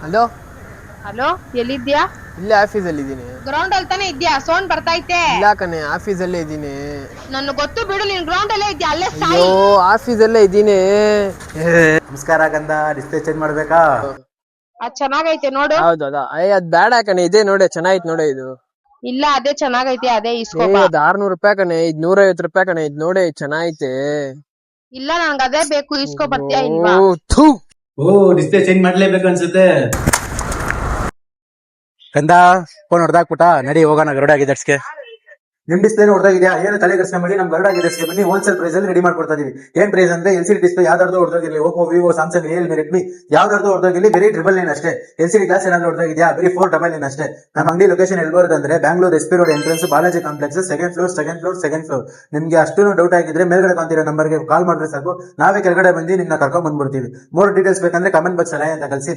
Hello. Hello, ಎಲ್ಲಿದ್ಯಾ? ಇಲ್ಲೇ ಆಫೀಸಲ್ಲಿ ಇದ್ದೀನಿ. ಗ್ರೌಂಡ್ ಅಲ್ಲಿ ತಾನೇ ಇದ್ಯಾ? ಸೌಂಡ್ ಬರ್ತೈತೆ. ಇಲ್ಲ ಕಣೆ, ಆಫೀಸಲ್ಲೇ ಇದ್ದೀನಿ. ನನ್ ಗೊತ್ತು ಬಿಡು, ನೀನ್ ಗ್ರೌಂಡ್ ಅಲ್ಲೇ ಇದ್ಯಾ, ಅಲ್ಲೇ ಅಯ್ಯೋ, ಸಾಯಿ. ಆಫೀಸಲ್ಲೇ ಇದ್ದೀನಿ. ನಮಸ್ಕಾರ ಗಂಧ, ಡಿಸ್ಪ್ಲೇ ಚೇಂಜ್ ಮಾಡ್ಬೇಕಾ? ಅದ್ ಚೆನ್ನಾಗೈತೆ ನೋಡು. ಹೌದೌದಾ? ಅದ್ ಬೇಡ ಕಣೆ, ಇದೇ ನೋಡೆ ಚೆನ್ನಾಯ್ತು ನೋಡೆ ಇದು. ಇಲ್ಲ, ಅದೇ ಚೆನ್ನಾಗೈತೆ, ಅದೇ ಏ, ಇಸ್ಕೋಬಾ. ಅದ್ 600 ರೂಪಾಯಿ ಕಣೆ, ಇದ್ 150 ರೂಪಾಯಿ ಕಣೆ. ಇದ್ ನೋಡೆ ಚೆನ್ನಾಗೈತೆ. ಇಲ್ಲ, ನನ್ಗೆ ಅದೇ ಬೇಕು, ಇಸ್ಕೋ ಬರ್ತೀಯಾ ಇಲ್ವಾ? ಓ ಥು. ಓ, ಡಿಸ್ಪ್ಲೇ ಚೇಂಜ್ ಮಾಡ್ಲೇಬೇಕು ಅನ್ಸುತ್ತೆ. ಗಂಧ ಫೋನ್ ಹೊಡೆದಾಕ್ಬಿಟ್ಟ, ನಡಿ ಹೋಗೋಣ ಗರುಡಾಗಿ ದರ್ಸ್ಗೆ. ನಿಮ್ ಡಿಸ್ಪ್ಲೇ ಹೊಡೆದಾಗಿದ್ಯಾ? ಏನು ತಲೆ ಕೆಡಿಸ್ಕೊಂಬೇಡಿ, ನಮ್ ಗರುಡಾಗಿ ದರ್ಸ್ಗೆ ಬನ್ನಿ. ಹೋಲ್ಸೇಲ್ ಪ್ರೈಸ್ ಅಲ್ಲಿ ರೆಡಿ ಮಾಡ್ಕೊಡ್ತಾ ಇದೀವಿ. ಏನ್ ಪ್ರೈಸ್ ಅಂದ್ರೆ LCD ಡಿಸ್ಪ್ಲೇ ಯಾವ್ದಾದ್ರು ಹೊಡೆದಾಗಿರ್ಲಿ, Oppo, Vivo, Samsung, Realme, Redmi ಯಾವ್ದಾದ್ರು ಹೊಡೆದಾಗಿರ್ಲಿ, ಬರೀ 999 ಅಷ್ಟೇ. LCD ಗ್ಲಾಸ್ ಏನಾದ್ರು ಹೊಡೆದಾಗಿದ್ಯಾ? ಬರೀ 499 ಅಷ್ಟೇ. ನಮ್ಮ ಅಂಗಡಿ ಲೊಕೇಶನ್ ಎಲ್ಲಿ ಅಂದ್ರೆ Bangalore SP road entrance, Balaji complex, second floor. ನಿಮ್ಗೆ ಅಷ್ಟು ಡೌಟ್ ಆಗಿದ್ರೆ ಮೇಲ್ಗಡೆ ಕಾಣ್ತಿರೋ ನಂಬರ್ಗೆ ಕಾಲ್ ಮಾಡಿದ್ರೆ ಸಾಕು, ನಾವೇ ಕೆಳಗಡೆ ಬಂದು ನಿಮ್ನ ಕರ್ಕೊಂಡ್ ಬಂದ್ಬಿಡ್ತೀವಿ. ಮೋರ್ ಡೀಟೇಲ್ಸ್ ಬೇಕಂದ್ರೆ ಕಮೆಂಟ್ ಬಾಕ್ಸ್ ಅಲ್ಲಿ ಅಂತ ಕಳಿಸಿ.